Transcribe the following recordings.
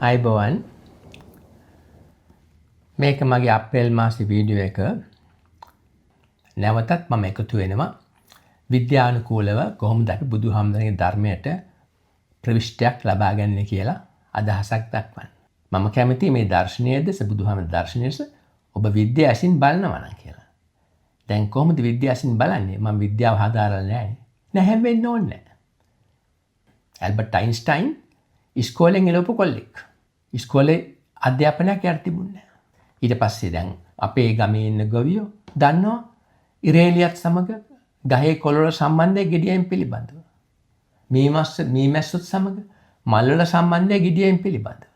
අයිබෝවන් මේක මගේ අප්‍රේල් මාසේ වීඩියෝ එක නැවතත් මම එකතු වෙනවා විද්‍යානුකූලව කොහොමද අපි බුදුහාමුදුරන්ගේ ධර්මයට ප්‍රවිෂ්ටයක් ලබා ගන්නේ කියලා අදහසක් දක්වන්න. මම කැමති මේ දර්ශනයේද බුදුහාමුදුරගේ දර්ශනයේද ඔබ විද්‍යාවෙන් බලනවා නම් කියලා. දැන් කොහොමද විද්‍යාවෙන් බලන්නේ? මම විද්‍යාව හදාරලා නැහැ. නැහැ වෙන්න ඕනේ නැහැ. ඇල්බර්ට් අයින්ස්ටයින් ඉස්කෝලෙන් එළවපු කොල්ලෙක්. ඉස්කෝලේ අධ්‍යාපනයක් යට තිබුණේ නැහැ. ඊට පස්සේ දැන් අපේ ගමේ ඉන්න ගොවියෝ දන්නවා ඉරේලියත් සමග ගහේ කොළවල සම්බන්ධය ගෙඩියෙන් පිළිබඳව. මීමැස්සොත් සමග මල්වල සම්බන්ධය ගෙඩියෙන් පිළිබඳව.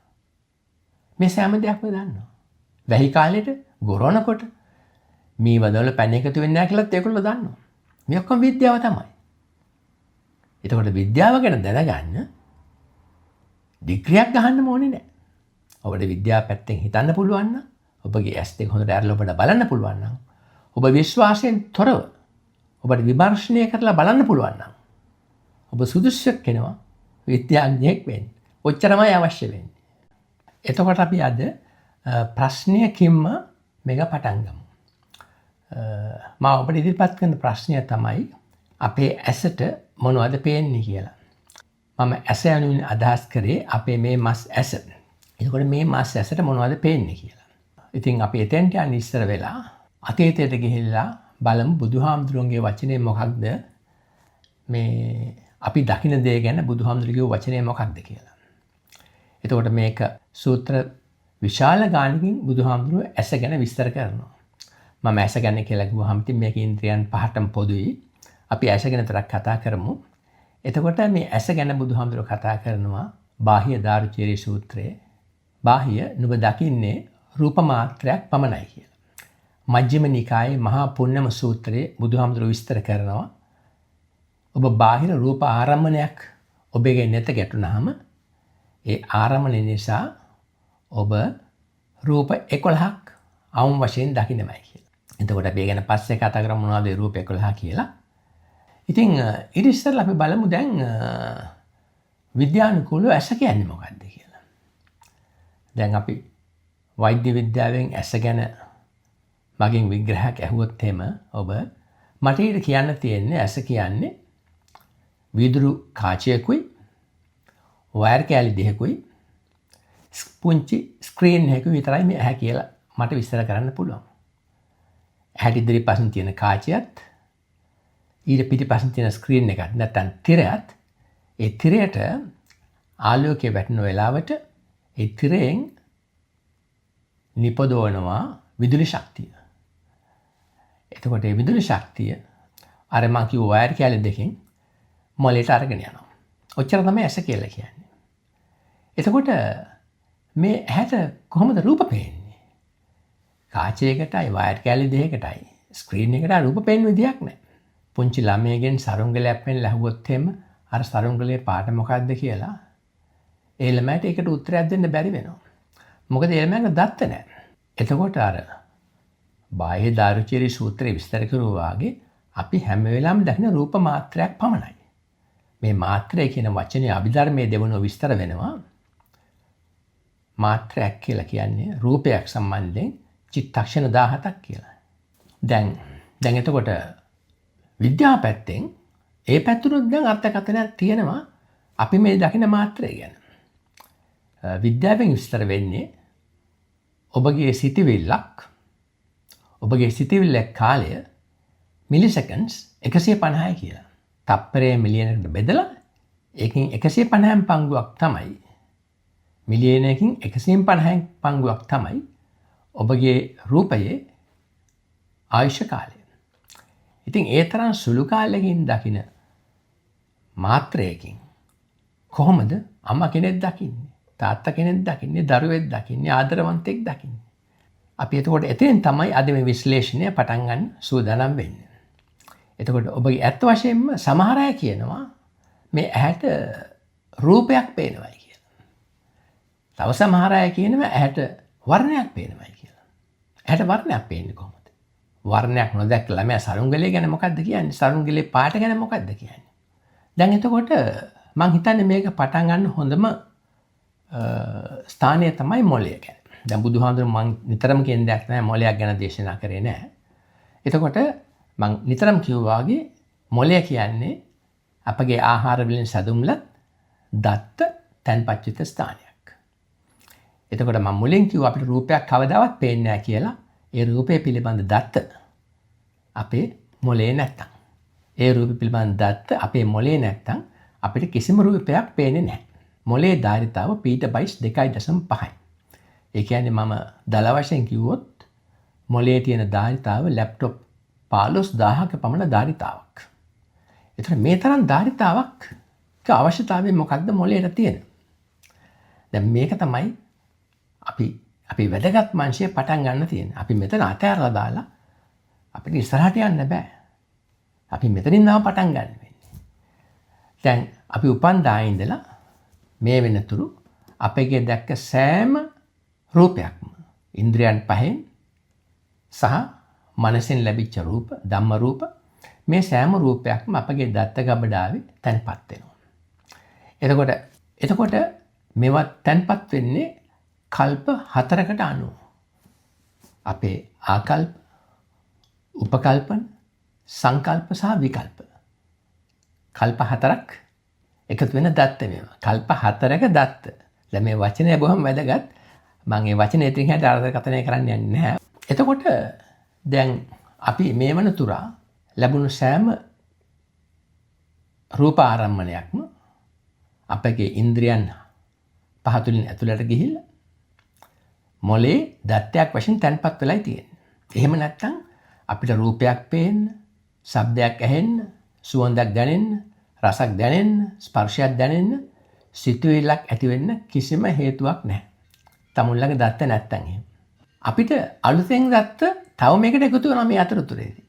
මේ සෑම දෙයක්ම දන්නවා. වැහි කාලෙට ගොරවනකොට මී වදවල පැන එකතු වෙන්නේ නැහැ කියලාත් ඒගොල්ලෝ දන්නවා. මේ ඔක්කොම විද්‍යාව තමයි. එතකොට විද්‍යාව ගැන දැනගන්න ඩිග්‍රියක් ගහන්න ඕනේ නැහැ. ඔබට විද්‍යාව පැත්තෙන් හිතන්න පුළුවන් නම් ඔබගේ ඇස් දෙක හොඳට අරලා ඔබට බලන්න පුළුවන් නම් ඔබ විශ්වාසයෙන් තොරව ඔබට විමර්ශනය කරලා බලන්න පුළුවන් නම් ඔබ සුදුසුක් වෙනවා විද්‍යාඥයෙක් වෙන්න. ඔච්චරමයි අවශ්‍ය වෙන්නේ. එතකොට අපි අද ප්‍රශ්නයකින්ම මේක පටන් ගමු. මම ඔබට ඉදිරිපත් කරන ප්‍රශ්නය තමයි අපේ ඇසට මොනවද පේන්නේ කියලා. මම ඇස යනුවෙන් අදහස් කරේ අපේ මේ මස් ඇස. එතකොට මේ මස් ඇසට මොනවද පේන්නේ කියලා. ඉතින් අපි එතෙන්ට යන්න ඉස්සර වෙලා අතීතයට ගිහිල්ලා බලමු බුදුහාමුදුරන්ගේ වචනේ මොකක්ද මේ අපි දකින දේ ගැන බුදුහාමුදුරගේ වචනේ මොකක්ද කියලා. එතකොට මේක සූත්‍ර විශාල ගානකින් බුදුහාමුදුරුවෝ ඇස ගැන විස්තර කරනවා. මම ඇස ගැන කියලා කිව්වහම ඉතින් මේක ඉන්ද්‍රියන් පහටම පොදුයි. අපි ඇස ගැන තරක් කතා කරමු. එතකොට මේ ඇස ගැන බුදුහාමුදුරුවෝ කතා කරනවා බාහ්‍ය දාරුචීරී සූත්‍රයේ. බාහ්‍ය නුඹ දකින්නේ රූප මාත්‍රයක් පමණයි කියලා. මජ්ක්‍ධිම නිකායේ මහා පුණ්‍යම සූත්‍රයේ බුදුහාමුදුරුවෝ විස්තර කරනවා ඔබ බාහිර රූප ආරම්මණයක් ඔබගේ නැත ගැටුණාම ඒ ආරම්මණය නිසා ඔබ රූප 11ක් අවුම් වශයෙන් දකින්නමයි කියලා. එතකොට අපි ගැන පස්සේ කතා කරමු මොනවද රූප 11 කියලා. ඉතින් ඊට ඉස්සෙල්ලා අපි බලමු දැන් විද්‍යානුකූලව ඇස කියන්නේ මොකක්ද කියලා. දැන් අපි වෛද්‍ය විද්‍යාවෙන් ඇස ගැන මගෙන් විග්‍රහයක් ඇහුවොත් එහෙම ඔබ මට ඊට කියන්න තියෙන්නේ ඇස කියන්නේ විදුරු කාචයකුයි වයර් කෑලි දෙකකුයි පුංචි ස්ක්‍රීන් එකකුයි විතරයි මේ ඇහැ කියලා මට විස්තර කරන්න පුළුවන්. ඇහැට ඉදිරිපසින් තියෙන කාචයත් ඊට පිටිපසින් තියෙන ස්ක්‍රීන් එකත් නැත්නම් තිරයත් ඒ තිරයට ආලෝකය වැටෙන වෙලාවට ඒ තිරයෙන් නිපදවනවා විදුලි ශක්තිය. එතකොට මේ විදුලි ශක්තිය අර මං කිව්ව වයර් කෑලි දෙකෙන් මොලේට අරගෙන යනවා. ඔච්චර තමයි ඇස කියලා කියන්නේ. එතකොට මේ ඇහැට කොහොමද රූප පේන්නේ? කාචයකටයි වයර් කෑලි දෙකකටයි ස්ක්‍රීන් එකට රූප පේන්න විදියක් නැහැ. පුංචි ළමයෙක්ගෙන් සරුංගලයක් පෙන්ලා ඇහුවොත් එහෙම අර සරුංගලේ පාට මොකක්ද කියලා ඒ ළමයාට ඒකට උත්තරයක් දෙන්න බැරි වෙනවා. මොකද ඒ ළමයාට දත්ත නැහැ. එතකොට අර බාහ්‍ය දාරුචීරී සූත්‍රයේ විස්තර කරුවා වගේ අපි හැම වෙලාවෙම දකින රූප මාත්‍රයක් පමණයි. මේ මාත්‍රය කියන වචනේ අභිධර්මයේ දෙවනුව විස්තර වෙනවා. මාත්‍රයක් කියලා කියන්නේ රූපයක් සම්බන්ධයෙන් චිත්තක්ෂණ 17ක් කියලා. දැන් එතකොට විද්‍යාව පැත්තෙන් ඒ පැත්තට දැන් අර්ථකථනයක් තියෙනවා අපි මේ දකින මාත්‍රය ගැන. විද්‍යාවෙන් විස්තර වෙන්නේ ඔබගේ සිතිවිල්ලක් ඔබගේ සිතිවිල්ලේ කාලය මිලිසෙකන්ඩ්ස් 150යි කියලා. තප්පරයේ මිලියනකට බෙදලා ඒකෙන් 150න් පංගුවක් තමයි මිලියනයකින් 150න් පංගුවක් තමයි ඔබගේ රූපයේ ආයුෂ කාලය. ඉතින් ඒ තරම් සුළු කාලයකින් දකින මාත්‍රයකින් කොහොමද අම්මා කෙනෙක් දකින්නේ? තාත්තා කෙනෙක් දකින්නේ, දරුවෙක් දකින්නේ, ආදරවන්තෙක් දකින්නේ. අපි එතකොට එතෙන් තමයි අද මේ විශ්ලේෂණය පටන් ගන්න සූදානම් වෙන්නේ. එතකොට ඔබගේ ඇත්ත වශයෙන්ම සමහර අය කියනවා මේ ඇහැට රූපයක් පේනවායි කියලා. තව සමහර අය කියනවා ඇහැට වර්ණයක් පේනවායි කියලා. ඇහැට වර්ණයක් පේන්නේ කොහොමද? වර්ණයක් නොදැක්ක ළමයා සරුංගලේ ගැන මොකද්ද කියන්නේ? සරුංගලේ පාට ගැන මොකද්ද කියන්නේ? දැන් එතකොට මං හිතන්නේ මේක පටන් ගන්න හොඳම ස්ථානය තමයි මොළය ගැන. දැන් බුදුහාමුදුරුවෝ මම නිතරම කියන දෙයක් තමයි මොළයක් ගැන දේශනා කරේ නැහැ. එතකොට මම නිතරම කිව්වා වගේ මොළය කියන්නේ අපගේ ආහාර වලින් සැදුම්ලත් දත්ත තැන්පත් ස්ථානයක්. එතකොට මම මුලින් කිව්වා අපිට රූපයක් කවදාවත් පේන්නේ නැහැ කියලා. ඒ රූපය පිළිබඳ දත්ත අපේ මොළේ නැත්තම්. ඒ රූපය පිළිබඳ දත්ත අපේ මොළේ නැත්තම් අපිට කිසිම රූපයක් පේන්නේ නැහැ. මොළේ ධාරිතාව පීටබයිට්ස් 2.5යි. ඒ කියන්නේ මම දල වශයෙන් කිව්වොත් මොළයේ තියෙන ධාරිතාව ලැප්ටොප් 15000ක පමණ ධාරිතාවක්. ඒතර මේ තරම් ධාරිතාවක් අවශ්‍යතාවය මොකක්ද මොළයට තියෙන? දැන් මේක තමයි අපි වැදගත් මාංශය පටන් ගන්න තියෙන්නේ. අපි මෙතන අතහැරලා දාලා අපිට ඉස්සරහට යන්න බෑ. අපි මෙතනින් නම් පටන් ගන්න වෙන්නේ. දැන් අපි උපන්දා ඉඳලා මේ වෙනතුරු අපගේ දැක්ක සෑම රූපයක්ම ඉන්ද්‍රියන් පහෙන් සහ මනසෙන් ලැබිච්ච රූප ධම්ම රූප මේ සෑම රූපයක්ම අපගේ දත්ත ගබඩාවේ තැන්පත් වෙනවා. එතකොට මේවා තැන්පත් වෙන්නේ කල්ප 4කට අනුව. අපේ ආකල්ප, උපකල්පන, සංකල්ප සහ විකල්ප. කල්ප 4ක් එකතු වෙන දත්ත මේවා. කල්ප 4ක දත්ත. දැන් මේ වචනය බොහොම වැදගත්. මම මේ වචනේ ඉතින් හැට අර්ථකථනය කරන්න යන්නේ නැහැ. එතකොට දැන් අපි මේ වනතුරා ලැබුණු සෑම රූප ආරම්මණයක්ම අපගේ ඉන්ද්‍රියන් පහ තුලින් ඇතුළට ගිහිල්ලා මොලේ දත්තයක් වශයෙන් තැන්පත් වෙලායි තියෙන්නේ. එහෙම නැත්නම් අපිට රූපයක් පේන්න, ශබ්දයක් ඇහෙන්න, සුවඳක් දැනෙන්න, රසක් දැනෙන්න, ස්පර්ශයක් දැනෙන්න, සිතුවිල්ලක් ඇති වෙන්න කිසිම හේතුවක් නැහැ. තමුන්ලගේ දත්ත නැත්තම් එහෙම. අපිට අලුතෙන් දත්ත තව මේකට එකතු වෙනවා මේ අතරතුරේදී.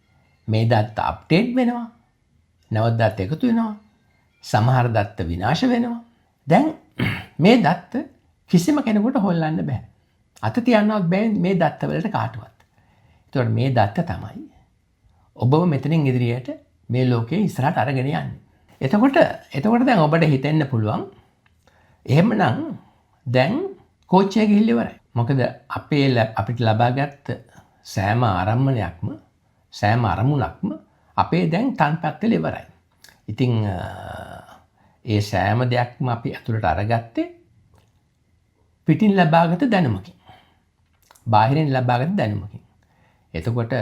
මේ දත්ත අප්ඩේට් වෙනවා. නැවත දත්ත එකතු වෙනවා. සමහර දත්ත විනාශ වෙනවා. දැන් මේ දත්ත කිසිම කෙනෙකුට හොල්ලන්න බෑ. අත තියන්නවත් බෑ මේ දත්ත වලට කාටවත්. ඒතකොට මේ දත්ත තමයි ඔබව මෙතනින් ඉදිරියට මේ ලෝකේ ඉස්සරහට අරගෙන යන්නේ. එතකොට දැන් ඔබට හිතෙන්න පුළුවන් එහෙමනම් දැන් කෝච්චිය ගිහිල්ලා ඉවරයි. මොකද අපිට ලබාගත් සෑම ආරම්මණයක්ම සෑම අරමුණක්ම අපේ දැන් තන්පත් වෙලා ඉවරයි. ඉතින් ඒ සෑම දෙයක්ම අපි ඇතුළට අරගත්තේ පිටින් ලබාගත් දැනුමකින්. බාහිරින් ලබාගත් දැනුමකින්. එතකොට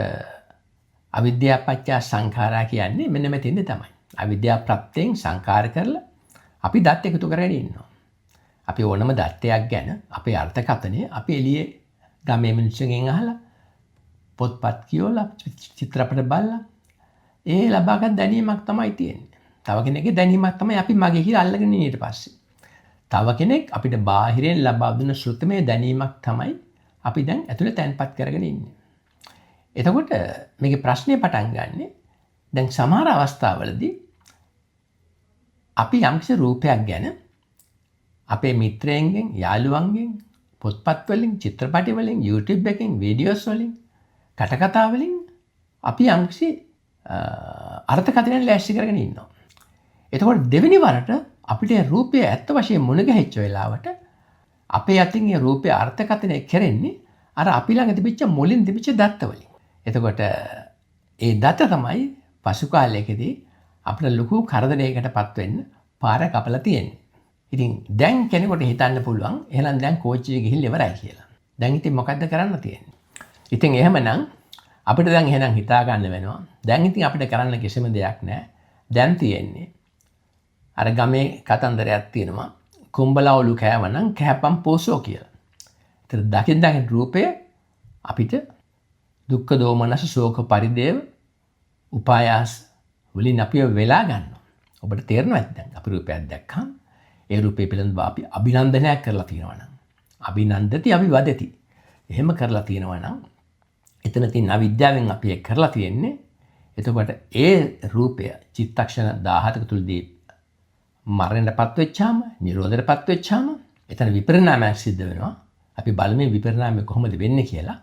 අවිද්‍යාව පත්‍ය සංඛාරා කියන්නේ මෙන්න මෙතෙන්ද තමයි. අවිද්‍යාව ප්‍රත්‍යයෙන් සංඛාර කරලා අපි දත් එකතු කරගෙන ඉන්නවා. අපි ඕනම දත්තයක් ගැන අපේ අර්ථකථනය අපි එළියේ ගමේ මිනිස්සුන්ගෙන් අහලා පොත්පත් කියවලා චිත්‍රපට බලලා ඒ ලබාගත් දැනීමක් තමයි තියෙන්නේ. තව කෙනෙක්ගේ දැනීමක් තමයි අපි මගේ කියලා අල්ලගෙන ඉන්නේ ඊට පස්සේ. තව කෙනෙක් අපිට බාහිරෙන් ලබා දුන්න ශ්‍රුතමය දැනීමක් තමයි අපි දැන් ඇතුළේ තැන්පත් කරගෙන ඉන්නේ. එතකොට මේකේ ප්‍රශ්නේ පටන් ගන්නෙ දැන් සමහර අවස්ථාවලදී අපි යම්කිසි රූපයක් ගැන අපේ මිත්‍රයන්ගෙන් යාළුවන්ගෙන් පොත්පත් වලින් චිත්‍රපටි වලින් YouTube එකෙන් වීඩියෝස් වලින් කටකතා වලින් අපි යම්කිසි අර්ථකථනයක් ලෑස්ති කරගෙන ඉන්නවා. එතකොට දෙවෙනි වරට අපිට රූපය ඇත්ත වශයෙන් මුණ ගැහිච්ච වෙලාවට අපේ අතින් ඒ රූපයේ අර්ථකථනය කෙරෙන්නේ අර අපි ළඟ තිබිච්ච මුලින් තිබිච්ච දත්ත වලින්. එතකොට ඒ දත්ත තමයි පසු කාලයකදී අපිට ලොකු කරදරයකටපත් වෙන්න පාර කපලා තියෙන්නේ. ඉතින් දැන් කෙනෙකුට හිතන්න පුළුවන් එහෙනම් දැන් කෝච්චියේ ගිහින් ඉවරයි කියලා. දැන් ඉතින් මොකද්ද කරන්න තියෙන්නේ? ඉතින් එහෙමනම් අපිට දැන් එහෙනම් හිතා ගන්න වෙනවා. දැන් ඉතින් අපිට කරන්න කිසිම දෙයක් නැහැ. දැන් තියෙන්නේ අර ගමේ කතන්දරයක් තියෙනවා. කුඹලවලු කෑවනම් කෑපම් පෝසෝ කියලා. ඒතර දකින් රූපය අපිට දුක්ඛ දෝමනස ශෝක පරිදේව උපායාස වලින් අපිව වෙලා ගන්නවා. ඔබට තේරෙනවද දැන් අපි රූපයක් දැක්කම ඒ රූපේ පිළිබඳව අපි අභිනන්දනයක් කරලා තියෙනවා නම් අභිනන්දති අභිවදති. එහෙම කරලා තියෙනවා නම් එතන තියෙන අවිද්‍යාවෙන් අපි ඒක කරලා තියෙන්නේ. එතකොට ඒ රූපය චිත්තක්ෂණ 17ක තුලදී මරණයටපත් වෙච්චාම, නිරෝධයටපත් වෙච්චාම එතන විපරිණාමයක් සිද්ධ වෙනවා. අපි බලමු විපරිණාමය කොහොමද වෙන්නේ කියලා.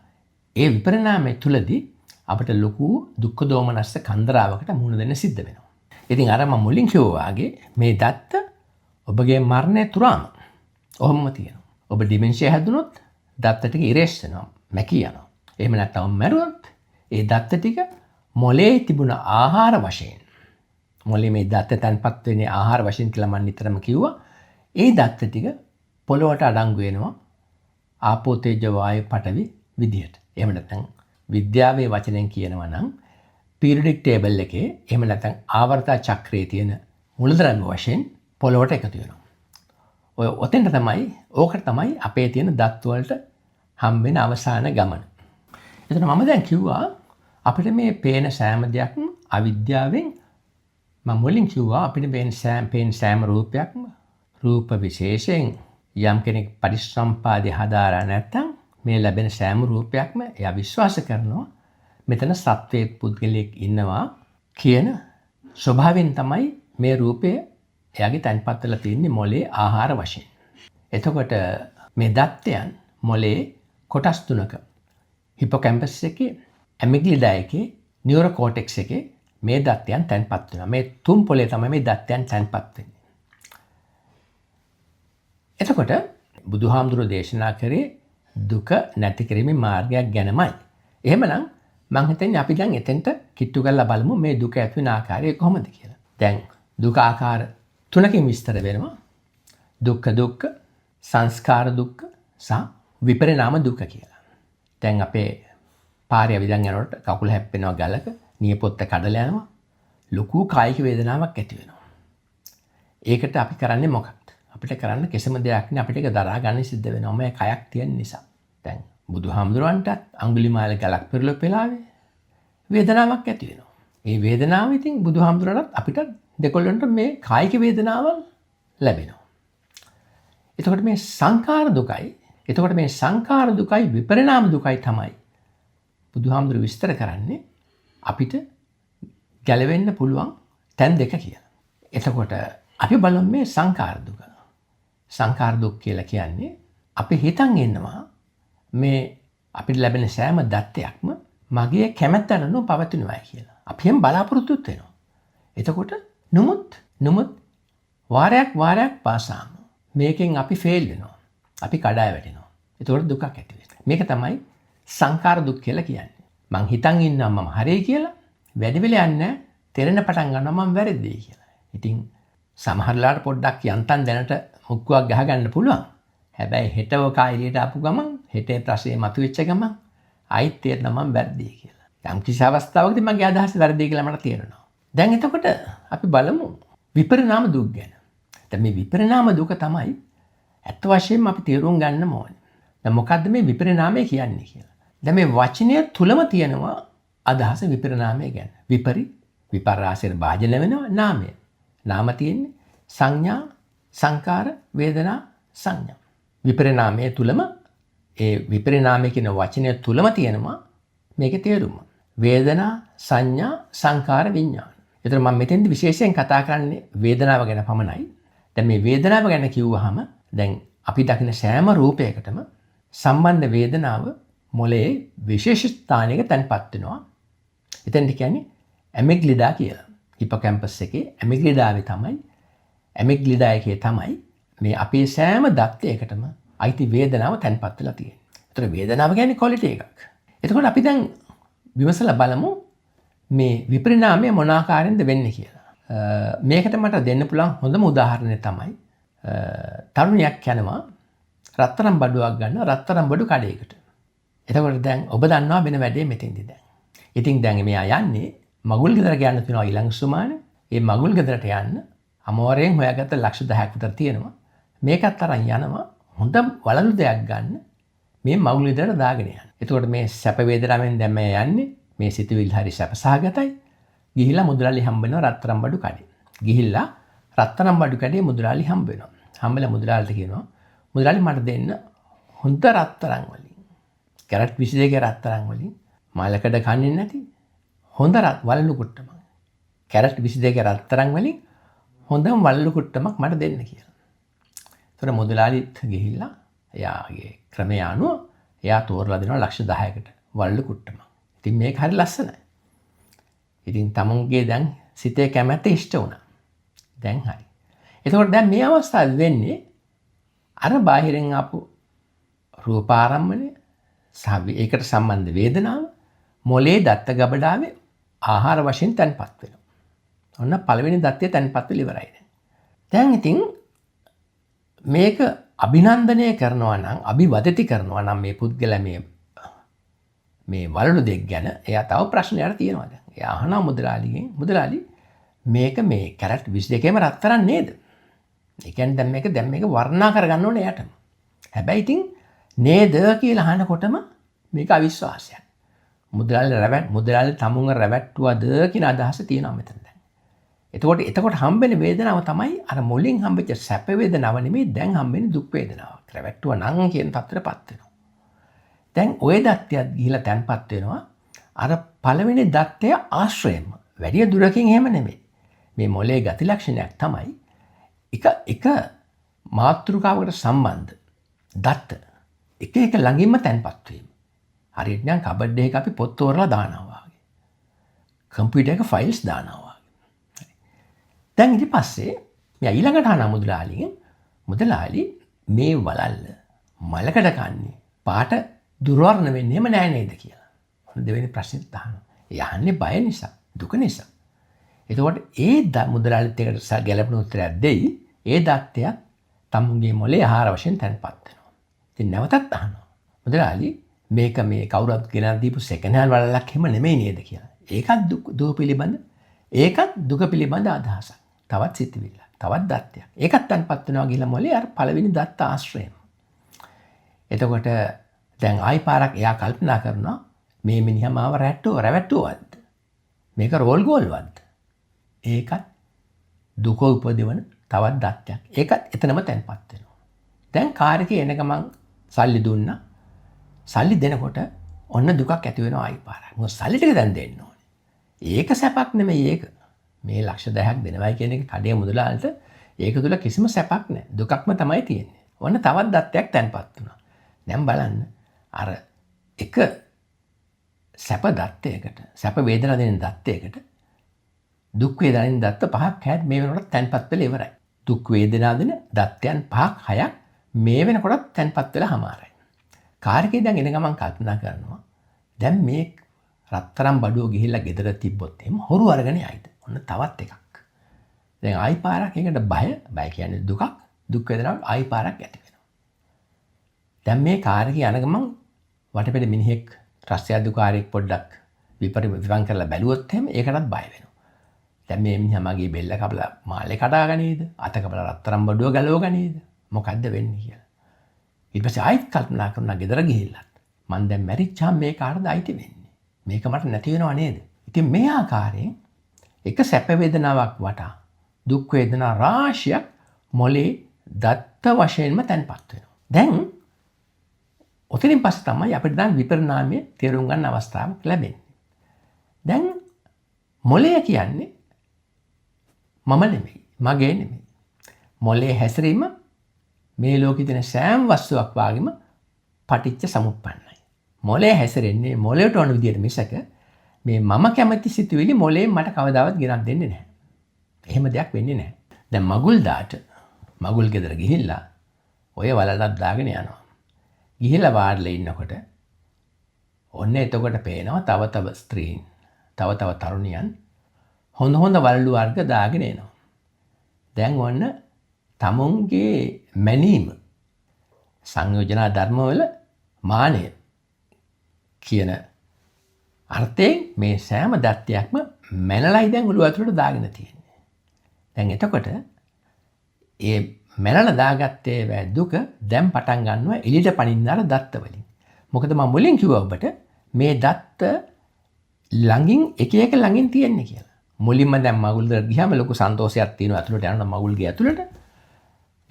ඒ විපරිණාමය තුලදී අපිට ලොකු දුක්ඛ දෝමනස්ස කන්දරාවකට මුහුණ දෙන්න සිද්ධ වෙනවා. ඉතින් අර මම මුලින් කිව්වා වගේ මේ දත්ත ඔබගේ මරණය තුරාම ඔහොමම තියෙනවා. ඔබ ඩිමෙන්ෂියා හැදුනොත් දත්ත ටික ඉරේස් වෙනවා, මැකී යනවා. එහෙම නැත්නම් මැරුණොත් ඒ දත්ත ටික මොලේ තිබුණ ආහාර වශයෙන්, මොලේ මේ දත්ත තැන්පත් වෙන්නේ ආහාර වශයෙන් කියලා මම නිතරම කිව්වා. ඒ දත්ත ටික පොළොවට අඩංගු වෙනවා ආපෝ තේජෝ වායු පඨවි විදියට. එහෙම නැත්නම් විද්‍යාවේ වචනෙන් කියනවා නම් පීරියඩික් ටේබල් එකේ එහෙම නැත්නම් ආවර්ත චක්‍රයේ තියෙන මූලද්‍රව්‍ය වශයෙන් පොළොවට එකතු වෙනවා. ඔය ඔතෙන්ට තමයි ඕකට තමයි අපේ තියෙන දත් වලට හම් වෙන අවසාන ගමන. එතන මම දැන් කිව්වා අපිට මේ පේන සෑම දෙයක්ම අවිද්‍යාවෙන් මම මුලින් කිව්වා අපිට පේන සෑම රූපයක්ම රූප විශේෂයෙන් යම් කෙනෙක් පරිසම්පාදේ හදාරා නැත්නම් මේ ලැබෙන සෑම රූපයක්ම එයා විශ්වාස කරනවා මෙතන සත්වයේ පුද්ගලයෙක් ඉන්නවා කියන ස්වභාවයෙන් තමයි මේ රූපය එයාගේ තැන්පත් වෙලා තියෙන්නේ මොලේ ආහාර වශයෙන්. එතකොට මේ දත්තයන් මොලේ කොටස් තුනක හිපෝකැම්පස් එකේ, ඇමිග්ඩලා එකේ, නියුරෝකෝටෙක්ස් එකේ මේ දත්තයන් තැන්පත් වෙනවා. මේ තුන් පොලේ තමයි මේ දත්තයන් තැන්පත් වෙන්නේ. එතකොට බුදුහාමුදුරුවෝ දේශනා කරේ දුක නැති කිරීමේ මාර්ගයක් ගැනමයි. එහෙමනම් මං හිතන්නේ අපි දැන් එතෙන්ට කිට්ටු කරලා බලමු මේ දුක ඇති වෙන ආකාරය කොහොමද කියලා. දැන් දුක ආකාර තුනකින් විස්තර වෙනවා. දුක්ඛ, සංස්කාර දුක්ඛ සහ විපරිණාම දුක්ඛ කියලා. දැන් අපේ පාරේ විදන් යනකොට කකුල හැප්පෙනවා ගලක, නියපොත්ත කඩලා යනවා. ලොකු කායික වේදනාවක් ඇති වෙනවා. ඒකට අපි කරන්නේ මොකක්ද? අපිට කරන්න කිසිම දෙයක් නෑ. අපිට ඒක දරා ගන්න සිද්ධ වෙනවා. මේ කයක් තියෙන නිසා. දැන් බුදුහාමුදුරන්ටත් අඟුලිමාල ගලක් පෙරලපු වෙලාවේ වේදනාවක් ඇති වෙනවා. මේ වේදනාව ඉතින් බුදුහාමුදුරන්ටත් අපිට දෙකොල්ලන්ට මේ කායික වේදනාව ලැබෙනවා. එතකොට මේ සංඛාර දුකයි විපරිණාම දුකයි තමයි බුදුහාමුදුරු විස්තර කරන්නේ අපිට ගැලවෙන්න පුළුවන් තැන් දෙක කියලා. එතකොට අපි බලමු මේ සංඛාර දුක. සංඛාර දුක් කියලා කියන්නේ අපි හිතන් ඉන්නවා මේ අපිට ලැබෙන සෑම දත්තයක්ම මගේ කැමැත්ත අනුව පවතිනවා කියලා. අපි එහෙම බලාපොරොත්තු වෙනවා. එතකොට නමුත් වාරයක් පාසාම මේකෙන් අපි ෆේල් වෙනවා. අපි කඩා වැටෙනවා. එතකොට දුකක් ඇති වෙනවා. මේක තමයි සංඛාර දුක් කියලා කියන්නේ. මං හිතන් ඉන්නවා මම හරි කියලා වැඩි වෙලා යන්නේ තේරෙන පටන් ගන්නවා මම වැරදි කියලා. ඉතින් සමහරලාට පොඩ්ඩක් යන්තම් දැනට මුක්කුවක් ගහගන්න පුළුවන්. හැබැයි හෙටව කායිලියට ආපු ගමන් හෙටේ ප්‍රශ්නේ මතුවෙච්ච ගමන් ආයිත් තේරෙනවා මම වැරදි කියලා. යම් කිසි අවස්ථාවකදී මගේ අදහස වැරදි කියලා මට තේරෙනවා. දැන් එතකොට අපි බලමු විපරිණාම දුක් ගැන. දැන් මේ විපරිණාම දුක තමයි ඇත්ත වශයෙන්ම අපි තේරුම් ගන්න ඕනේ. දැන් මොකද්ද මේ විපරිණාමය කියන්නේ කියලා. දැන් මේ වචනය තුලම තියෙනවා අදහස විපරිණාමය ගැන. විපර්යාසයෙන් භාජන වෙනවා නාමය. නාම තියෙන්නේ සංඥා, සංකාර, වේදනා, සංඥා. විපරිණාමයේ තුලම ඒ විපරිණාමය කියන වචනය තුලම තියෙනවා මේකේ තේරුම. වේදනා, සංඥා, සංකාර, විඥාන. ඒතර මම මෙතෙන්දි විශේෂයෙන් කතා කරන්නේ වේදනාව ගැන පමණයි. දැන් මේ වේදනාව ගැන කිව්වහම දැන් අපි දකින සෑම රූපයකටම සම්බන්ධ වේදනාව මොලේ විශේෂ ස්ථානයක තැන්පත් වෙනවා. එතෙන්ට කියන්නේ ඇමිග්ඩලා කියලා. හිපෝකැම්පස් එකේ ඇමිග්ඩලා එකේ තමයි මේ අපේ සෑම දත්තයකටම අයිති වේදනාව තැන්පත් වෙලා තියෙන්නේ. ඒතර වේදනාව කියන්නේ ක්වොලිටි එකක්. එතකොට අපි දැන් විමසලා බලමු මේ විපරිණාමය මොන ආකාරයෙන්ද වෙන්නේ කියලා. මේකට මට දෙන්න පුළුවන් හොඳම උදාහරණය තමයි තරුණියක් යනවා රත්තරන් බඩුවක් ගන්න රත්තරන් බඩු කඩේකට. එතකොට දැන් ඔබ දන්නවා වෙන වැඩේ මෙතෙන්දි දැන්. ඉතින් දැන් මෙයා යන්නේ මගුල් ගෙදර ගන්න තියෙනවා ඊළඟ සුමානේ. ඒ මගුල් ගෙදරට යන්න අමෝරයෙන් හොයාගත්ත ලක්ෂ 10ක් විතර තියෙනවා. මේකත් අරන් යනවා හොඳ වලලු දෙයක් ගන්න මේ මගුල් ගෙදරට දාගෙන යන්න. එතකොට මේ සැප වේදනාවෙන් දැන් මේ යන්නේ මේ සිතුවිලි හරි සැපසහගතයි. ගිහිල්ලා මුදලාලි හම්බ වෙනවා රත්තරන් බඩු කඩේ. ගිහිල්ලා රත්තරන් බඩු කඩේ මුදලාලි හම්බ වෙනවා. හම්බෙලා මුදලාලිට කියනවා මුදලාලි මට දෙන්න හොඳ රත්තරන් වලින්. කැරට් 22 රත්තරන් වලින් මාලකඩ කන්නේ නැති හොඳ වලලු කුට්ටමක්. කැරට් 22 රත්තරන් වලින් හොඳම වලලු කුට්ටමක් මට දෙන්න කියලා. ඒතර මුදලාලිත් ගිහිල්ලා එයාගේ ක්‍රමය අනුව එයා තෝරලා දෙනවා ලක්ෂ 10කට වලලු කුට්ටමක්. ඉතින් මේක හරි ලස්සනයි. ඉතින් තමුන්ගේ දැන් සිතේ කැමැත්ත ඉෂ්ට වුණා. දැන් හරි. එතකොට දැන් මේ අවස්ථාවේ වෙන්නේ අර බාහිරින් ආපු රූපාරම්මණය සහ ඒකට සම්බන්ධ වේදනාව මොලේ දත්ත ගබඩාවේ ආහාර වශයෙන් තැන්පත් වෙනවා. ඔන්න පළවෙනි දත්තය තැන්පත් වෙලා ඉවරයි දැන්. දැන් ඉතින් මේක අභිනන්දනය කරනවා නම් අභිවදති කරනවා නම් මේ පුද්ගලයා මේ වලලු දෙක ගැන එයා තව ප්‍රශ්නයක් තියෙනවා දැන්. එයා අහනවා මුදලාලිගෙන් මුදලාලි මේක මේ කැරට් 22ම රත්තරන් නේද? ඒ කියන්නේ දැන් මේක වර්ණනා කරගන්න ඕනේ එයාට. හැබැයි ඉතින් නේද කියලා අහනකොටම මේක අවිශ්වාසයක්. මුදලාලි තමුන්ව රැවට්ටුවද කියන අදහස තියෙනවා මෙතන දැන්. එතකොට හම්බෙන වේදනාව තමයි අර මුලින් හම්බෙච්ච සැප වේදනාව නෙමෙයි දැන් හම්බෙන්නේ දුක් වේදනාව. රැවට්ටුව නම් කියන තත්ත්වයටපත් වෙනවා. දැන් ওই දත්තයත් ගිහිලා තැන්පත් වෙනවා අර පළවෙනි දත්තය ආශ්‍රයෙන්ම. වැඩි දුරකින් එහෙම නෙමෙයි. මේ මොලේ ගති ලක්ෂණයක් තමයි එක මාතෘකාවකට සම්බන්ධ දත්ත එක ළඟින්ම තැන්පත් වීම. හරියට නිකන් කබඩ් එකක අපි පොත් තෝරලා දානවා වගේ. කම්පියුටර් එක ෆයිල්ස් දානවා වගේ. දැන් ඊට පස්සේ මෙයා ඊළඟට අහන මුදලාලි මේ වලල්ල මලකට කන්නේ පාට දුර්වර්ණ වෙන්නේම නෑ නේද කියලා. දෙවෙනි ප්‍රශ්නෙත් අහනවා. ඒ අහන්නේ බය නිසා, දුක නිසා. එතකොට මුදලාලිත් එකට ගැළපෙන උත්තරයක් දෙයි. ඒ දත්තයක් තමුන්ගේ මොලේ ආහාර වශයෙන් තැන්පත් වෙනවා. ඉතින් නැවතත් අහනවා. මුදලාලි මේක මේ කවුරුත් ගෙනත් දීපු සෙකන්ඩ් හෑන්ඩ් වලල්ලක් එහෙම නෙමෙයි නේද කියලා. ඒකත් දුක පිළිබඳ අදහසක්. තවත් සිතිවිල්ල. තවත් දත්තයක්. ඒකත් තැන්පත් වෙනවා ගිහලා මොලේ අර පළවෙනි දත්ත ආශ්‍රයෙන්. එතකොට දැන් ආයි පාරක් එයා කල්පනා කරනවා මේ මිනිහා මාව රැවට්ටුවවද? මේක රෝල් ගෝල්වද? ඒකත් දුක උපදවන තවත් දත්තයක්. ඒකත් එතනම තැන්පත් වෙනවා. දැන් කාර් එකේ එන ගමන් සල්ලි දුන්නා. සල්ලි දෙනකොට ඔන්න දුකක් ඇති වෙනවා ආයි පාරක්. මොකද සල්ලි ටික දැන් දෙන්න ඕනේ. ඒක සැපක් නෙමෙයි ඒක. මේ ලක්ෂ 10ක් දෙනවයි කියන එක කඩේ මුදලාලට ඒක තුල කිසිම සැපක් නැහැ. දුකක්ම තමයි තියෙන්නේ. ඔන්න තවත් දත්තයක් තැන්පත් වුණා. දැන් බලන්න අර එක සැප දත්තයකට සැප වේදනා දෙන දත්තයකට දුක් වේදනා දෙන දත්ත පහක් හැත් මේ වෙනකොට තැන්පත් වෙලා ඉවරයි. දුක් වේදනා දෙන දත්තයන් පහක් හයක් මේ වෙනකොට තැන්පත් වෙලා හමාරයි. කාර්කේ දැන් එන ගමන් කල්පනා කරනවා දැන් මේ රත්තරන් බඩුව ගිහිල්ලා ගෙදර තිබ්බොත් එහෙම හොරු අරගෙන යයිද? ඔන්න තවත් එකක්. දැන් ආයි පාරක් ඒකට බය කියන්නේ දුක් වේදනාවක් ආයි පාරක් ඇති වෙනවා. දැන් මේ කාර්කේ යන ගමන් වටපිට මිනිහෙක් රස්තිය අධිකාරියෙක් පොඩ්ඩක් විපරම් කරලා බැලුවොත් එහෙම ඒකටත් බය වෙනවා. දැන් මේ මිනිහා මගේ බෙල්ල කපලා මාළේ කඩාගනීද? අත කපලා රත්තරන් බඩුව ගලවගනීද? මොකද්ද වෙන්නේ කියලා. ඊට පස්සේ ආයෙත් කල්පනා කරනවා ගෙදර ගිහිල්ලත් මං දැන් මැරිච්චාම මේ කාටද අයිති වෙන්නේ? මේක මට නැති වෙනව නේද? ඉතින් මේ ආකාරයෙන් එක සැප වේදනාවක් වටා දුක් වේදනා රාශියක් මොලේ දත්ත වශයෙන්ම තැන්පත් වෙනවා. දැන් ඔතනින් පස්සේ තමයි අපිට දැන් විපරිණාමයේ තේරුම් ගන්න අවස්ථාවක් ලැබෙන්නේ. දැන් මොලය කියන්නේ මම නෙමෙයි, මගේ නෙමෙයි. මොලේ හැසිරීම මේ ලෝකේ තියෙන සෑම වස්තුවක් වාගේම පටිච්ච සමුප්පන්නයි. මොලේ හැසිරෙන්නේ මොලේට ඕන විදියට මිසක මේ මම කැමති සිතුවිලි මොලේ මට කවදාවත් ගෙනත් දෙන්නේ නැහැ. එහෙම දෙයක් වෙන්නේ නැහැ. දැන් මගුල් ගෙදර ගිහිල්ලා ඔය වලලක් දාගෙන යනවා. ගිහිල්ලා වාඩිලා ඉන්නකොට ඔන්න එතකොට පේනවා තව ස්ත්‍රීන්, තව තරුණියන් හොඳ වලලු වර්ග දාගෙන එනවා. දැන් ඔන්න තමුන්ගේ මැනීම සංයෝජනා ධර්මවල මානය කියන අර්ථයෙන් මේ සෑම දත්තයක්ම මැනලයි දැන් ඔළුව ඇතුළට දාගෙන තියෙන්නේ. දැන් එතකොට ඒ මැනලා දාගත්තේ දුක දැන් පටන් ගන්නවා එළියට පනින්න අර දත්ත වලින්. මොකද මම මුලින් කිව්වා ඔබට මේ දත්ත ළඟින් එක ළඟින් තියෙන්නේ කියලා. මුලින්ම දැන් මගුල් දර ගියාම ලොකු සන්තෝෂයක් තියෙනවා ඇතුළට යනවා මගුල්ගේ ඇතුළට.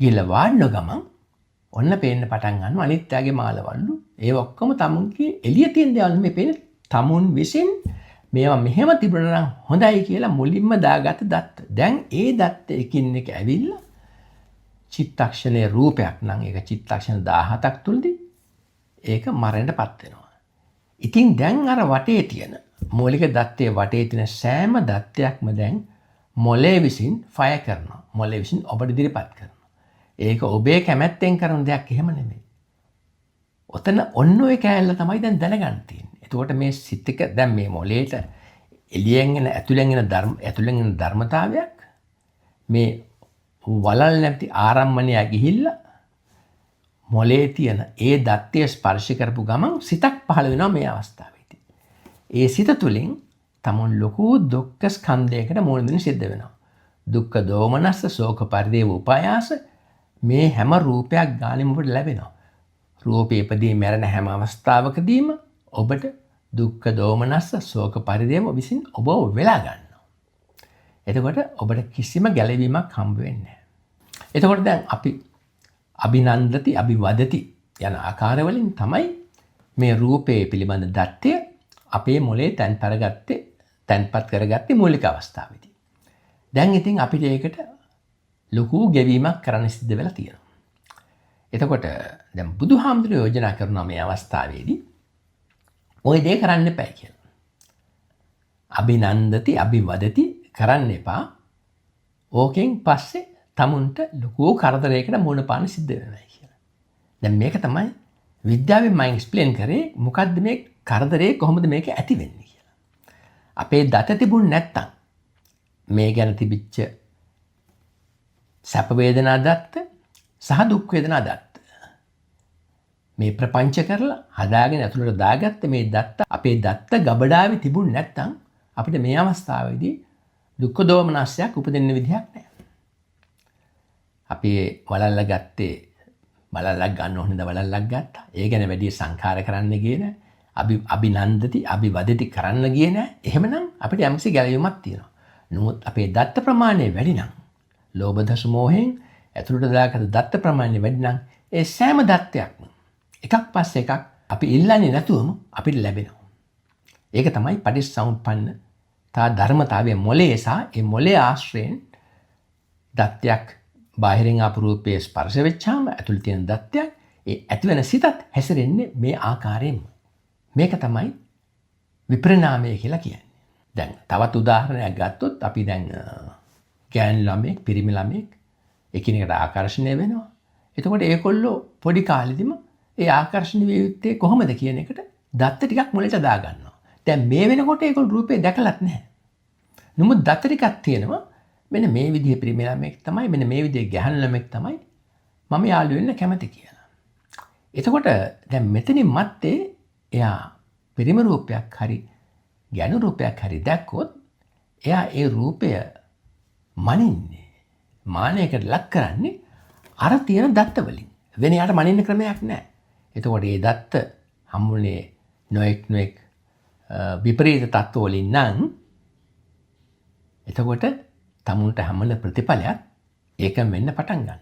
ගිහලා වාඩින ගමන් ඔන්න පේන්න පටන් ගන්නවා අනිත්‍යගේ මාළවලු. ඒ ඔක්කොම තමුන්ගේ එළිය තියෙන දේවල් මේ පේන තමුන් විසින් මේවා මෙහෙම තිබුණා නම් හොඳයි කියලා මුලින්ම දාගත්ත දත්ත. දැන් ඒ දත්ත එකින් එක ඇවිල්ලා චිත්තක්ෂණයේ රූපයක් නම් ඒක චිත්තක්ෂණ 17ක් තුලදී ඒක මරණයටපත් වෙනවා. ඉතින් දැන් අර වටේ තියෙන මූලික දත්තයේ වටේ තියෙන සෑම දත්තයක්ම දැන් මොලේ විසින් ෆයර් කරනවා. මොලේ විසින් ඔබට ඉදිරිපත් කරනවා. ඒක ඔබේ කැමැත්තෙන් කරන දෙයක් එහෙම නෙමෙයි. ඔතන ඔන්න ඔය කෑල්ල තමයි දැන් දැනගන්න තියෙන්නේ. එතකොට මේ සිත් එක දැන් මේ මොලේට එළියෙන් එන ඇතුළෙන් එන ධර්මතාවයක් මේ වලල් නැති ආරම්මණය ගිහිල්ලා මොලේ තියෙන ඒ දත්තය ස්පර්ශ කරපු ගමන් සිතක් පහළ වෙනවා මේ අවස්ථාවේදී. ඒ සිත තුළින් තමුන් ලොකු දුක්ඛ ස්කන්ධයකට මුහුණ දෙන්න සිද්ධ වෙනවා. දුක්ඛ දෝමනස්ස ශෝක පරිදේව උපායාස මේ හැම රූපයක් ගානෙම ඔබට ලැබෙනවා. රූපේ ඉපදී මැරෙන හැම අවස්ථාවකදීම ඔබට දුක්ඛ දෝමනස්ස ශෝක පරිදේව විසින් ඔබව වෙලා ගන්නවා. එතකොට ඔබට කිසිම ගැළවීමක් හම්බ වෙන්නේ නැහැ. එතකොට දැන් අපි අභිනන්දති අභිවදති යන ආකාරවලින් තමයි මේ රූපයේ පිළිබඳ දත්තය අපේ මොලේ තැන්පත් කරගත්තේ මූලික අවස්ථාවේදී. දැන් ඉතින් අපිට ඒකට ලොකු ගෙවීමක් කරන්න සිද්ධ වෙලා තියෙනවා. එතකොට දැන් බුදුහාමුදුරුවෝ යෝජනා කරනවා මේ අවස්ථාවේදී ওই දේ කරන්න එපා කියලා. අභිනන්දති අභිවදති කරන්න එපා. ඕකෙන් පස්සේ තමුන්ට ලොකු කරදරයකට මුහුණ පාන්න සිද්ධ වෙනවා කියලා. දැන් මේක තමයි විද්‍යාවෙන් මම එක්ස්ප්ලেইন කරේ මොකද්ද මේ කරදරේ කොහොමද මේක ඇති වෙන්නේ කියලා. අපේ දත තිබුණ නැත්තම් මේ ගැන තිබිච්ච සැප වේදනා දත්ත සහ දුක් වේදනා දත්ත මේ ප්‍රපංච කරලා හදාගෙන ඇතුළට දාගත්ත මේ දත්ත අපේ දත්ත ගබඩාවේ තිබුණ නැත්තම් අපිට මේ අවස්ථාවේදී දුක්ඛ දෝමනස්යක් උපදින්න විදිහක් නැහැ. අපි වලල්ල ගත්තේ වලල්ලක් ගන්න ඕනද වලල්ලක් ගත්තා. ඒ ගැන වැඩි සංඛාර කරන්න ගියේ නැහැ. අභිනන්දති අභිවදති කරන්න ගියේ නැහැ. එහෙමනම් අපිට යම්කිසි ගැළවීමක් තියෙනවා. නමුත් අපේ දත්ත ප්‍රමාණය වැඩි නම් ලෝභ දස මොහෙන් ඇතුළට දාගත්ත දත්ත ප්‍රමාණය වැඩි නම් ඒ සෑම දත්තයක්ම එකක් පස්සේ එකක් අපි ඉල්ලන්නේ නැතුවම අපිට ලැබෙනවා. ඒක තමයි පටිච්චසමුප්පන්න ධර්මතාවයේ මොලේ සහ ඒ මොලේ ආශ්‍රයෙන් දත්තයක් බාහිරින් ආපු රූපයේ ස්පර්ශ වෙච්චාම ඇතුළේ තියෙන දත්තයක් ඒ ඇතිවෙන සිතත් හැසිරෙන්නේ මේ ආකාරයෙන්ම. මේක තමයි විපරිණාමය කියලා කියන්නේ. දැන් තවත් උදාහරණයක් ගත්තොත් අපි දැන් ගෑනු ළමෙක් පිරිමි ළමෙක් එකිනෙකට ආකර්ෂණය වෙනවා. එතකොට ඒකොල්ලෝ පොඩි කාලෙදිම ඒ ආකර්ෂණ විය යුත්තේ කොහොමද කියන එකට දත්ත ටිකක් මොලේට දා ගන්නවා. දැන් මේ වෙනකොට ඒගොල්ලෝ රූපේ දැකලත් නැහැ. නමුත් දත්ත ටිකක් තියෙනවා. මෙන්න මේ විදිහේ පිරිමි ළමෙක් තමයි මෙන්න මේ විදිහේ ගැහැණු ළමෙක් තමයි මම යාළු වෙන්න කැමති කියලා. එතකොට දැන් මෙතනින් මත්තේ එයා පිරිමි රූපයක් හරි ගැහැණු රූපයක් හරි දැක්කොත් එයා ඒ රූපය මනින්නේ මානයකට ලක් කරන්නේ අර තියෙන දත්ත වලින්. වෙන යාට මනින්න ක්‍රමයක් නැහැ. එතකොට මේ දත්ත හම්බුනේ නොඑක් විපරීත තත්ත්ව වලින් නම් එතකොට තමුන්ට හැමල ප්‍රතිඵලයක් ඒකම වෙන්න පටන් ගන්නවා.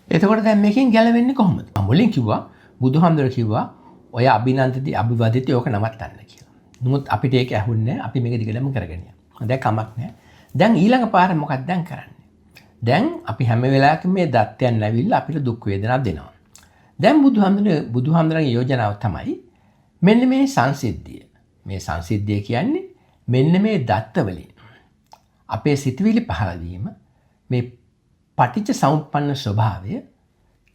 එතකොට දැන් මේකෙන් ගැලවෙන්නේ කොහොමද? මම මුලින් කිව්වා බුදුහාමුදුරුවෝ කිව්වා ඔය අභිනන්දති අභිවදිතය ඕක නවත්තන්න කියලා. නමුත් අපිට ඒක ඇහුන්නේ නැහැ. අපි මේක දිගටම කරගෙන යනවා. දැන් කමක් නැහැ. දැන් ඊළඟ පාර මොකක්ද දැන් කරන්නේ? දැන් අපි හැම වෙලාවකම මේ දත්තයන් ඇවිල්ලා අපිට දුක් වේදනාවක් දෙනවා. දැන් බුදුහාමුදුරන්ගේ යෝජනාව තමයි මෙන්න මේ සංසිද්ධිය. මේ සංසිද්ධිය කියන්නේ මෙන්න මේ දත්ත වලින් අපේ සිතවිලි පහළ වීම මේ පටිච්ච සමුප්පන්න ස්වභාවය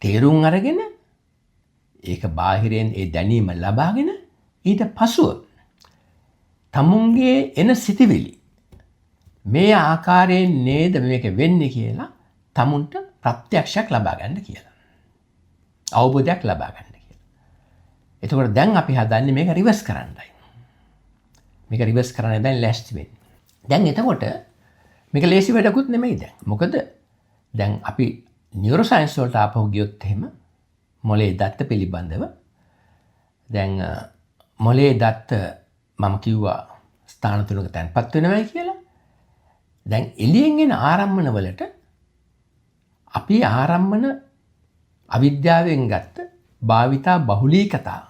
තේරුම් අරගෙන ඒක බාහිරෙන් ඒ දැනීම ලබාගෙන ඊට පසුව තමුන්ගේ එන සිතවිලි මේ ආකාරයෙන් නේද මේක වෙන්නේ කියලා තමුන්ට ප්‍රත්‍යක්ෂයක් ලබා ගන්න කියලා. අවබෝධයක් ලබා ගන්න කියලා. එතකොට දැන් අපි හදන්නේ මේක රිවර්ස් කරන්නයි. මේක රිවර්ස් කරන්න දැන් ලෑස්ති වෙන්නේ. දැන් එතකොට මේක ලේසි වැඩකුත් නෙමෙයි දැන්. මොකද දැන් අපි නියුරෝ සයන්ස් වලට ආපහු ගියොත් එහෙම මොලේ දත්ත පිළිබඳව දැන් මොලේ දත්ත මම කිව්වා ස්ථාන තුනක තැන්පත් වෙනවයි කියලා. දැන් එළියෙන් එන ආරම්මන වලට අපි ආරම්මන අවිද්‍යාවෙන් ගත්ත භාවිතා බහුලීකතා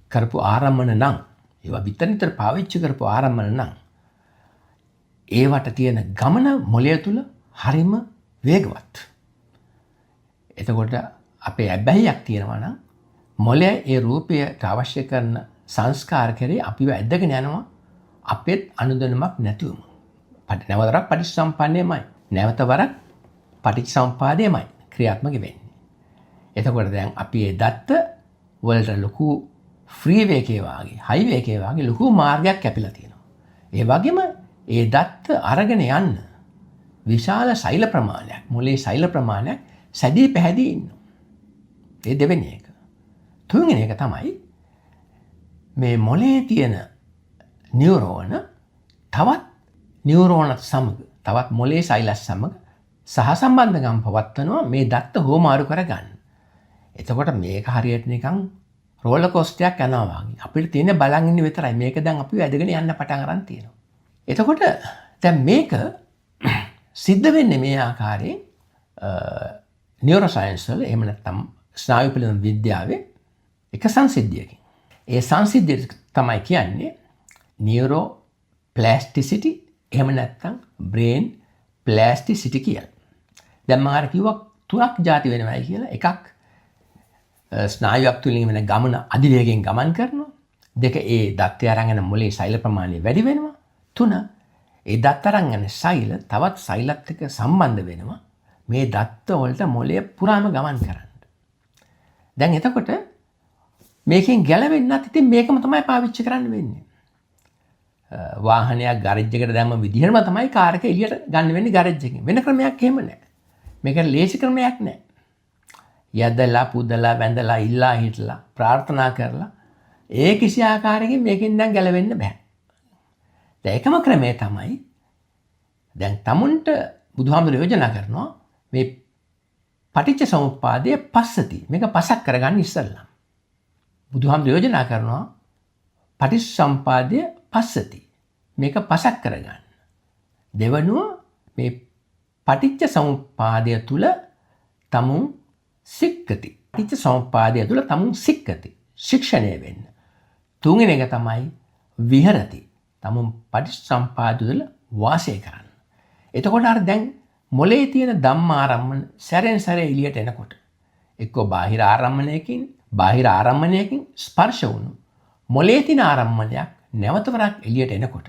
කරපු ආරම්මන නම් ඒවා විතර පාවිච්චි කරපු ආරම්මන නම් ඒවට තියෙන ගමන මොළය තුල හරිම වේගවත්. එතකොට අපේ ඇබ්බැහියක් තියෙනවා නම් මොළය ඒ රූපයට අවශ්‍ය කරන සංස්කාර කරේ අපිව ඇදගෙන යනවා අපෙත් අනුදැනුමක් නැතුවම. නැවතවරක් පටිච්චසමුප්පන්නයමයි. නැවතවරක් පටිච්චසමුපාදයමයි ක්‍රියාත්මක වෙන්නේ. එතකොට දැන් අපි ඒ දත්ත වලට ලොකු ෆ්‍රීවේ එකේ වාගේ හයිවේ එකේ වාගේ ලොකු මාර්ගයක් කැපිලා තියෙනවා. ඒ වගේම ඒ දත්ත අරගෙන යන්න විශාල සෛල ප්‍රමාණයක් මොලේ සෛල ප්‍රමාණයක් සැදී පැහැදී ඉන්නවා. ඒ දෙවෙනි එක. තුන්වෙනි එක තමයි මේ මොලේ තියෙන නියුරෝන තවත් නියුරෝනත් සමග තවත් මොලේ සෛලස් සමග සහසම්බන්ධකම් පවත්වනවා මේ දත්ත හෝමාරු කරගන්න. එතකොට මේක හරියට නිකන් රෝලර් කෝස්ටරයක් යනවා වගේ. අපිට තියෙන බලන් ඉන්න විතරයි. මේක දැන් අපි වැදගෙන යන්න පටන් අරන් තියෙනවා. එතකොට දැන් මේක සිද්ධ වෙන්නේ මේ ආකාරයෙන් නියුරෝ සයන්ස් වල එහෙම නැත්නම් ස්නායු පිළිබඳ විද්‍යාවේ එක සංසිද්ධියකින්. ඒ සංසිද්ධිය තමයි කියන්නේ නියුරෝ ප්ලාස්ටිසිටි එහෙම නැත්නම් බ්‍රේන් ප්ලාස්ටිසිටි කියලා. දැන් මම අර කිව්වා තුනක් ಜಾති වෙනවයි කියලා. එකක් ස්නායුවක් තුලින් වෙන ගමන අධිවේගයෙන් ගමන් කරනවා. දෙක ඒ දත්තය අරන් යන මොලේ සෛල ප්‍රමාණය වැඩි වෙනවා. තුන ඒ දත්ත අරන් යන සෛල තවත් සෛලත් එක්ක සම්බන්ධ වෙනවා. මේ දත්ත වලට මොලේ පුරාම ගමන් කරන්න. දැන් එතකොට මේකෙන් ගැලවෙන්නත් ඉතින් මේකම තමයි පාවිච්චි කරන්න වෙන්නේ. වාහනයක් ගරේජ් එකට දැම්ම විදිහම තමයි කාර් එක එළියට ගන්න වෙන්නේ ගරේජ් එකෙන්. වෙන ක්‍රමයක් එහෙම නැහැ. මේකට ලේසි ක්‍රමයක් නැහැ. යදලා පුදලා වැඳලා ඉල්ලා හිටලා ප්‍රාර්ථනා කරලා ඒ කිසි ආකාරයකින් මේකෙන් දැන් ගැලවෙන්න බෑ. දැන් එකම ක්‍රමය තමයි දැන් tamunට බුදුහාමුදුරුවෝ යෝජනා කරනවා මේ පටිච්ච සමුප්පාදයේ පස්සති මේක පසක් කරගන්න ඉස්සෙල්ලා. බුදුහාමුදුරුවෝ යෝජනා කරනවා පටිච්චසමුප්පාදයේ පස්සති මේක පසක් කරගන්න. දෙවනුව මේ පටිච්ච සමුප්පාදය තුල tamun සික්කති. පටිච්ච සමුප්පාදය තුල tamun සික්කති. ශික්ෂණය වෙන්න. තුන්වෙනි එක තමයි විහෙරති. tamun පටිච්ච සමුප්පාදය තුල වාසය කරන්න. එතකොට අර දැන් මොලේ තියෙන ධම්මාරම්මන සැරෙන් සැරේ එළියට එනකොට එක්කෝ බාහිර ආරම්මණයකින් ස්පර්ශ වුණු මොලේ තියෙන ආරම්මණයක් නැවත වරක් එළියට එනකොට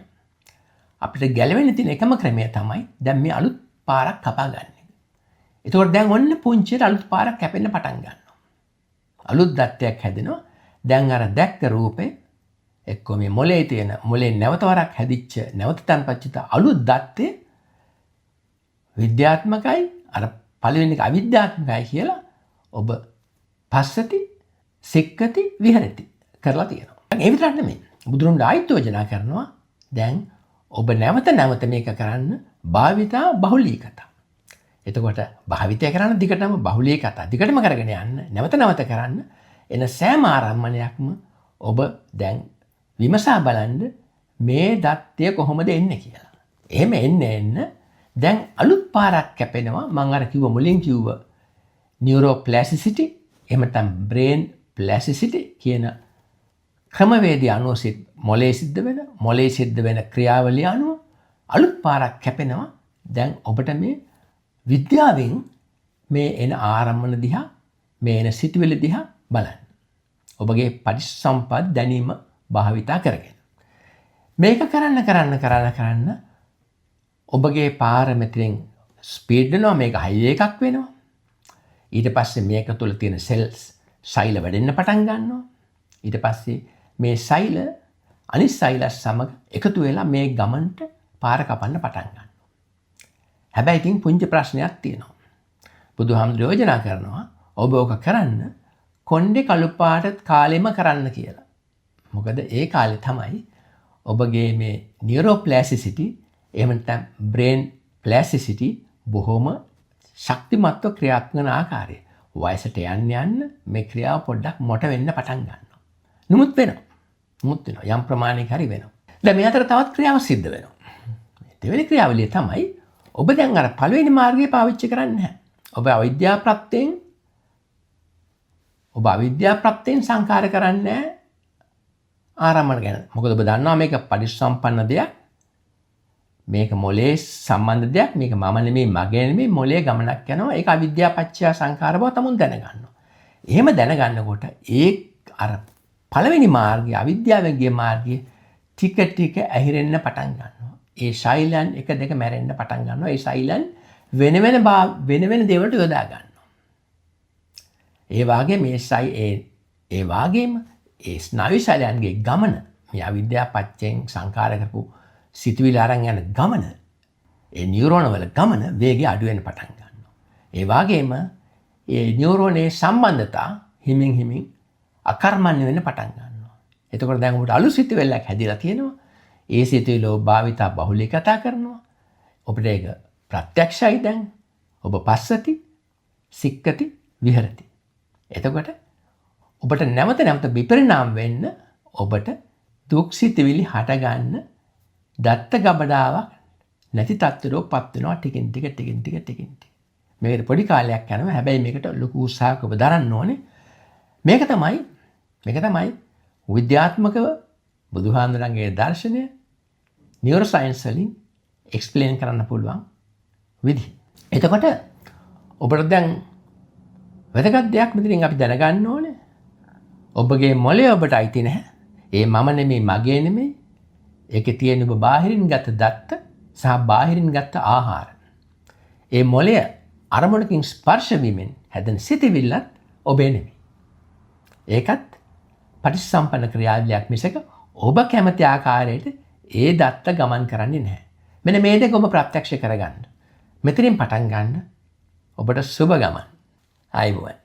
අපිට ගැලවෙන්න තියෙන එකම ක්‍රමය තමයි දැන් මේ අලුත් පාරක් කපා ගන්න එක. එතකොට දැන් ඔන්න පුංචියට අලුත් පාරක් කැපෙන්න පටන් ගන්නවා. අලුත් දත්තයක් හැදෙනවා. දැන් අර දැක්ක රූපේ එක්කෝ මේ මොලේ තියෙන මොලේ නැවත වරක් හැදිච්ච නැවත තන්පච්චිත අලුත් දත්තේ විද්‍යාත්මකයි අර පළවෙනි එක අවිද්‍යාත්මකයි කියලා ඔබ පස්සති සික්කති විහෙරති කරලා තියෙනවා. ඒ විතරක් නෙමෙයි. බුදුරණන් ආයත යෝජනා කරනවා දැන් ඔබ නැවත මේක කරන්න භාවිතා බහුලීකතා. එතකොට භාවිතය කරන්න දිගටම බහුලීකතා දිගටම කරගෙන යන්න නැවත කරන්න එන සෑම ආරම්මණයක්ම ඔබ දැන් විමසා බලන්න මේ දත්තය කොහොමද එන්නේ කියලා. එහෙම එන්න දැන් අලුත් පාරක් කැපෙනවා. මම අර කිව්ව මුලින් කිව්ව නියුරෝප්ලාස්ටිසිටි එහෙම නැත්නම් බ්‍රේන් ප්ලාස්ටිසිටි කියන ක්‍රමවේදය අනුව මොලේ සිද්ධ වෙන ක්‍රියාවලිය අනුව අලුත් පාරක් කැපෙනවා. දැන් ඔබට මේ විද්‍යාවෙන් මේ එන ආරම්මන දිහා මේ එන සිතුවිලි දිහා බලන්න. ඔබගේ පටිච්චසමුප්පාද දැනීම භාවිතා කරගෙන. මේක කරන්න ඔබගේ පාර මෙතනින් ස්පීඩ් වෙනවා මේක හයිවේ එකක් වෙනවා. ඊට පස්සේ මේක තුල තියෙන සෙල්ස් සෛල වැඩෙන්න පටන් ගන්නවා. ඊට පස්සේ මේ සෛල අනිත් සෛලස් සමග එකතු වෙලා මේ ගමන්ට පාර කපන්න පටන් ගන්නවා. හැබැයි ඉතින් පුංචි ප්‍රශ්නයක් තියෙනවා. බුදුහාමුදුරුවෝ යෝජනා කරනවා ඔබ ඕක කරන්න කොණ්ඩේ කළු පාට කාලෙම කරන්න කියලා. මොකද ඒ කාලේ තමයි ඔබගේ මේ නියුරෝප්ලාස්ටිසිටි එහෙම නැත්නම් බ්‍රේන් ප්ලාස්ටිසිටි බොහොම ශක්තිමත්ව ක්‍රියාත්මක වන ආකාරය. වයසට යන්න මේ ක්‍රියාව පොඩ්ඩක් මොට වෙන්න පටන් ගන්නවා. නමුත් වෙනවා. යම් ප්‍රමාණයක හරි වෙනවා. දැන් මේ අතර තවත් ක්‍රියාවක් සිද්ධ වෙනවා. දෙවෙනි ක්‍රියාවලිය තමයි ඔබ දැන් අර පළවෙනි මාර්ගය පාවිච්චි කරන්නේ නැහැ. ඔබ අවිද්‍යා ප්‍රත්‍යයෙන් සංකාර කරන්නේ ආරම්මන ගැන. මොකද ඔබ දන්නවා මේක පටිච්චසම්පන්න දෙයක්. මේක මොලේ සම්බන්ධ දෙයක්. මේක මම නෙමෙයි මගේ නෙමෙයි මොලේ ගමනක් යනවා. ඒක අවිද්‍යා පත්‍ය සංකාර බව තමුන් දැනගන්නවා. එහෙම දැනගන්නකොට ඒ අර පළවෙනි මාර්ගය අවිද්‍යාවෙන් ගිය මාර්ගය ටික ඇහිරෙන්න පටන් ගන්නවා. ඒ ශෛලයන් එක දෙක මැරෙන්න පටන් ගන්නවා. ඒ ශෛලයන් වෙන වෙන දේවල්ට යොදා ගන්නවා. ඒ වාගේ මේ ඒ වාගේම ඒ ස්නායු ශාලයන්ගේ ගමන මේ අවිද්‍යාව පත්‍යයෙන් සංකාර කරපු සිතුවිලි අරන් යන ගමන ඒ නියුරෝන වල ගමන වේගය අඩු වෙන්න පටන් ගන්නවා. ඒ වාගේම ඒ නියුරෝනේ සම්බන්ධතා හිමින් අකර්මණ්‍ය වෙන්න පටන් ගන්නවා. එතකොට දැන් ඔබට අලුත් සිතුවිල්ලක් හැදිලා තියෙනවා. ඒ සිතුවිල්ල ඔබ භාවිතා බහුලීකතා කරනවා. ඔබට ඒක ප්‍රත්‍යක්ෂයි දැන්. ඔබ පස්සති, සික්කති, විහෙරති. එතකොට ඔබට නැවත විපරිණාම වෙන්න ඔබට දුක් සිතුවිලි හටගන්න දත්ත ගබඩාවක් නැති තත්ත්වයට පත් වෙනවා ටිකින් ටික. මේකට පොඩි කාලයක් යනවා. හැබැයි මේකට ලොකු උත්සාහයක් ඔබ දරන්න ඕනේ. මේක තමයි විද්‍යාත්මකව බුදුහාමුදුරන්ගේ දර්ශනය නියුරෝ සයන්ස් වලින් එක්ස්ප්ලেইন කරන්න පුළුවන් විදිහ. එතකොට ඔබට දැන් වැදගත් දෙයක් මෙතනින් අපි දැනගන්න ඕනේ. ඔබගේ මොළය ඔබට අයිති නැහැ. ඒ මම නෙමෙයි, මගේ නෙමෙයි. ඒකේ තියෙන ඔබ බාහිරින් ගත දත්ත සහ බාහිරින් ගත ආහාර. ඒ මොළය අරමුණකින් ස්පර්ශ වීමෙන් හැදෙන සිතිවිල්ලත් ඔබේ නෙමෙයි. ඒකත් පටිච්චසම්පන්න ක්‍රියාවලියක් මිසක ඔබ කැමති ආකාරයට ඒ දත්ත ගමන් කරන්නේ නැහැ. මෙන්න මේ දෙක ඔබ ප්‍රත්‍යක්ෂ කරගන්න. මෙතනින් පටන් ගන්න ඔබට සුබ ගමන්. ආයුබෝවන්.